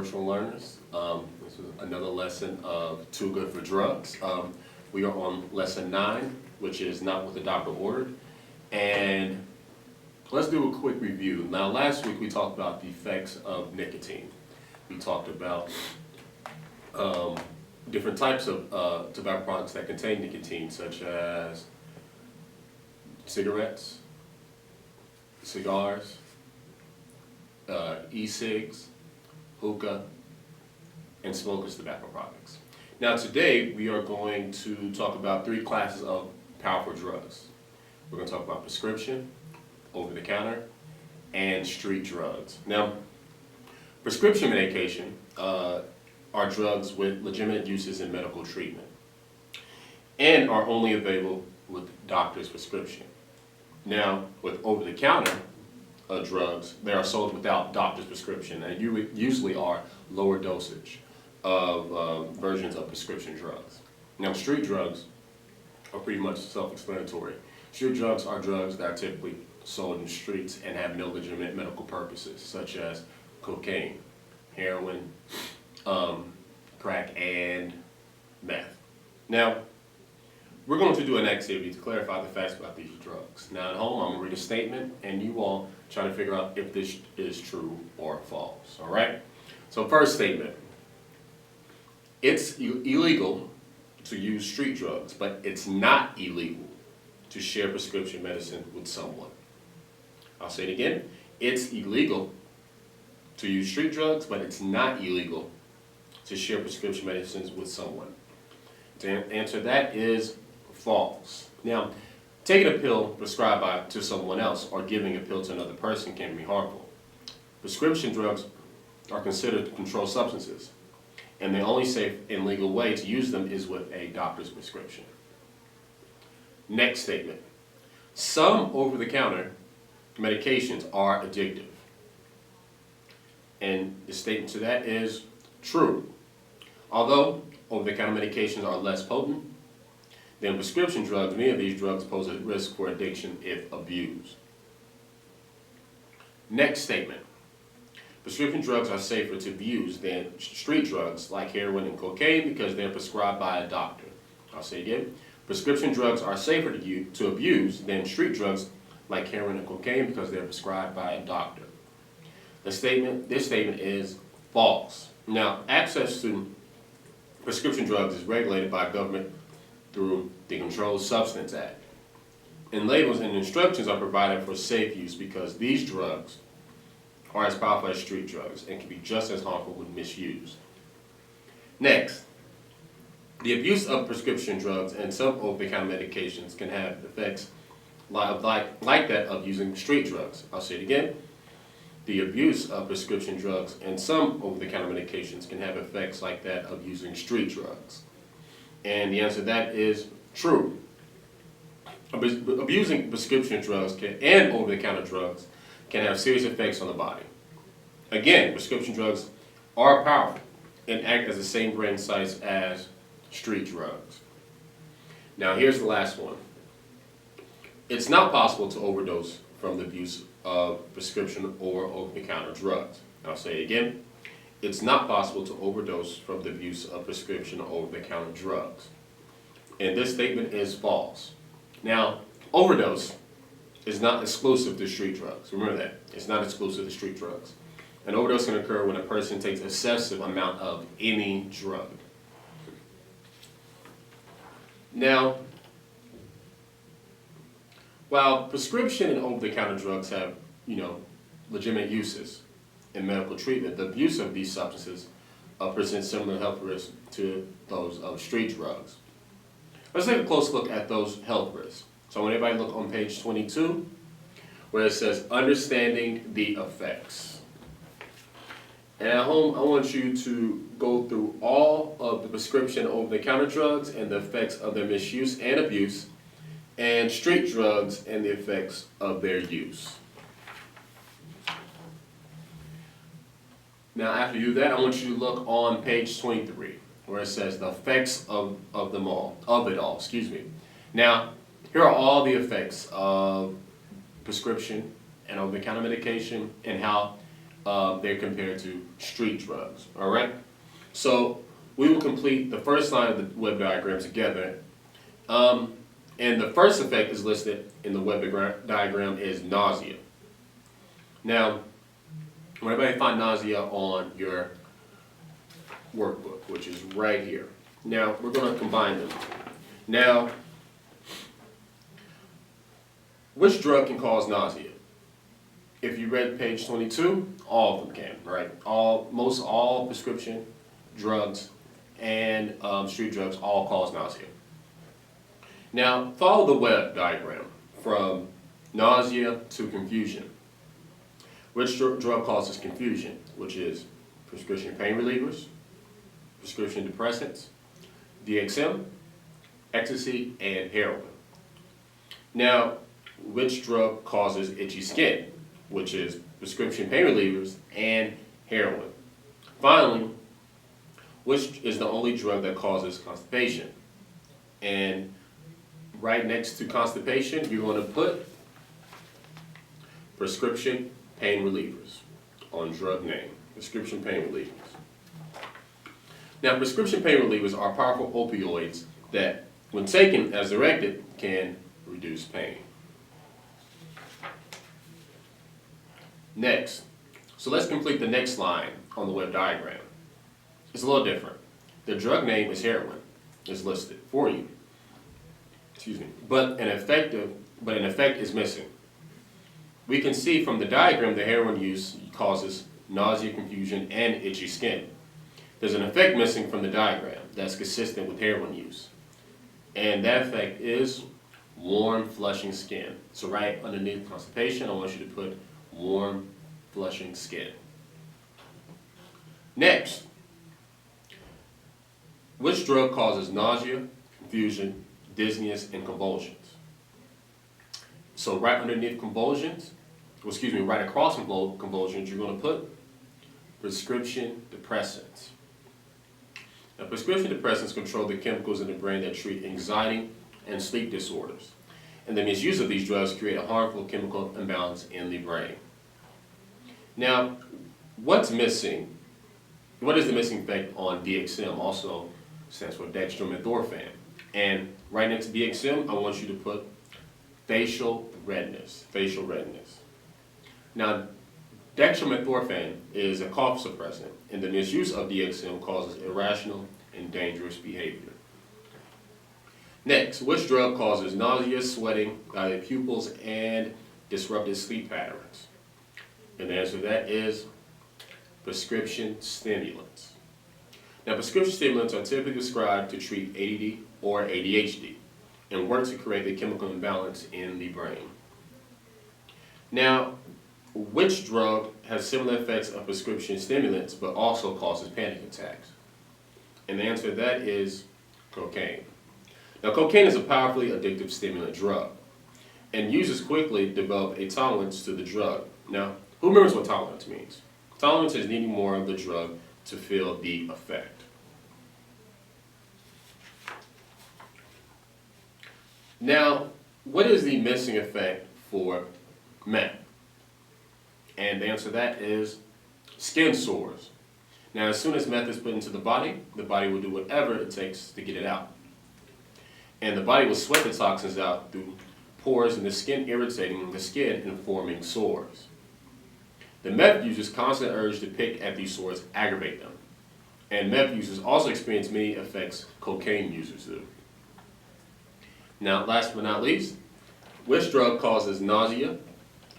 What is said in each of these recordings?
virtual learners. This is another lesson of Too Good for Drugs. We are on lesson 9, which is not what the doctor ordered. And let's do a quick review. Now, last week we talked about the effects of nicotine. We talked about different types of tobacco products that contain nicotine, such as cigarettes, cigars, e-cigs, hookah, and smokeless tobacco products. Now today we are going to talk about 3 classes of powerful drugs. We're going to talk about prescription, over-the-counter, and street drugs. Now, prescription medication are drugs with legitimate uses in medical treatment and are only available with doctor's prescription. Now, with over-the-counter drugs, they are sold without doctor's prescription, and usually are lower dosage of versions of prescription drugs. Now, street drugs are pretty much self-explanatory. Street drugs are drugs that are typically sold in the streets and have no legitimate medical purposes, such as cocaine, heroin, crack, and meth. Now, we're going to do an activity to clarify the facts about these drugs. Now at home, I'm going to read a statement, and you all try to figure out if this is true or false, all right? So first statement, it's illegal to use street drugs, but it's not illegal to share prescription medicine with someone. I'll say it again, it's illegal to use street drugs, but it's not illegal to share prescription medicines with someone. To answer that is false. Now, taking a pill prescribed to someone else or giving a pill to another person can be harmful. Prescription drugs are considered controlled substances, and the only safe and legal way to use them is with a doctor's prescription. Next statement. Some over-the-counter medications are addictive. And the statement to that is true. Although over-the-counter medications are less potent than prescription drugs, many of these drugs pose a risk for addiction if abused. Next statement. Prescription drugs are safer to abuse than street drugs like heroin and cocaine because they're prescribed by a doctor. I'll say it again. Prescription drugs are safer to abuse than street drugs like heroin and cocaine because they're prescribed by a doctor. This statement is false. Now, access to prescription drugs is regulated by government through the Controlled Substance Act. And labels and instructions are provided for safe use because these drugs are as powerful as street drugs and can be just as harmful when misused. Next, the abuse of prescription drugs and some over-the-counter medications can have effects like that of using street drugs. I'll say it again. The abuse of prescription drugs and some over-the-counter medications can have effects like that of using street drugs. And the answer to that is true. Abusing prescription drugs and over-the-counter drugs can have serious effects on the body. Again, prescription drugs are powerful and act as the same brain size as street drugs. Now here's the last one. It's not possible to overdose from the abuse of prescription or over-the-counter drugs. I'll say it again. It's not possible to overdose from the use of prescription or over-the-counter drugs. And this statement is false. Now, overdose is not exclusive to street drugs. Remember that. It's not exclusive to street drugs. An overdose can occur when a person takes excessive amount of any drug. Now, while prescription and over-the-counter drugs have, legitimate uses in medical treatment, the abuse of these substances presents similar health risks to those of street drugs. Let's take a close look at those health risks. So I want everybody to look on page 22, where it says, Understanding the Effects. And at home, I want you to go through all of the prescription over-the-counter drugs and the effects of their misuse and abuse, and street drugs and the effects of their use. Now, after you do that, I want you to look on page 23, where it says the effects of it all. Now, here are all the effects of prescription and over-the-counter medication and how they're compared to street drugs, all right? So we will complete the first line of the web diagram together. And the first effect is listed in the web diagram is nausea. Now, when everybody find nausea on your workbook, which is right here. Now, we're going to combine them. Now, which drug can cause nausea? If you read page 22, all of them can, right? Most all prescription drugs and street drugs all cause nausea. Now, follow the web diagram from nausea to confusion. Which drug causes confusion? Which is prescription pain relievers, prescription depressants, DXM, ecstasy, and heroin. Now, which drug causes itchy skin? Which is prescription pain relievers and heroin. Finally, which is the only drug that causes constipation? And right next to constipation, you're going to put prescription pain relievers on drug name. Prescription pain relievers. Now, prescription pain relievers are powerful opioids that, when taken as directed, can reduce pain. Next, so let's complete the next line on the web diagram. It's a little different. The drug name is heroin. It's listed for you. Excuse me. But an effect is missing. We can see from the diagram that heroin use causes nausea, confusion, and itchy skin. There's an effect missing from the diagram that's consistent with heroin use. And that effect is warm, flushing skin. So right underneath constipation, I want you to put warm, flushing skin. Next, which drug causes nausea, confusion, dizziness, and convulsions? So right underneath convulsions, right across convulsions, you're going to put prescription depressants. Now, prescription depressants control the chemicals in the brain that treat anxiety and sleep disorders. And the misuse of these drugs create a harmful chemical imbalance in the brain. Now, what's missing? What is the missing effect on DXM? Also stands for dextromethorphan. And right next to DXM, I want you to put facial redness. Facial redness. Now, dextromethorphan is a cough suppressant, and the misuse of DXM causes irrational and dangerous behavior. Next, which drug causes nausea, sweating, dilated pupils, and disrupted sleep patterns? And the answer to that is prescription stimulants. Now, prescription stimulants are typically prescribed to treat ADD or ADHD and work to create the chemical imbalance in the brain. Now, which drug has similar effects of prescription stimulants but also causes panic attacks? And the answer to that is cocaine. Now, cocaine is a powerfully addictive stimulant drug, and users quickly develop a tolerance to the drug. Now, who remembers what tolerance means? Tolerance is needing more of the drug to feel the effect. Now, what is the missing effect for meth? And the answer to that is skin sores. Now, as soon as meth is put into the body will do whatever it takes to get it out. And the body will sweat the toxins out through pores in the skin, irritating the skin and forming sores. The meth users' constant urge to pick at these sores aggravate them. And meth users also experience many effects cocaine users do. Now, last but not least, which drug causes nausea,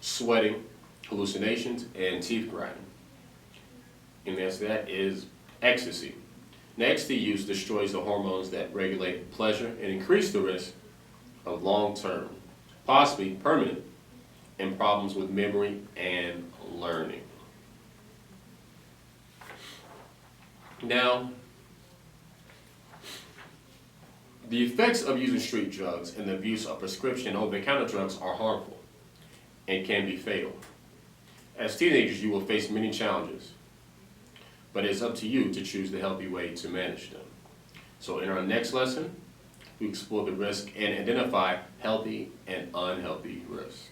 sweating, hallucinations, and teeth grinding? And the answer to that is ecstasy. Now, ecstasy use destroys the hormones that regulate pleasure and increase the risk of long-term, possibly permanent, and problems with memory and learning. Now, the effects of using street drugs and the abuse of prescription and over-the-counter drugs are harmful and can be fatal. As teenagers, you will face many challenges, but it's up to you to choose the healthy way to manage them. So in our next lesson, we explore the risk and identify healthy and unhealthy risks.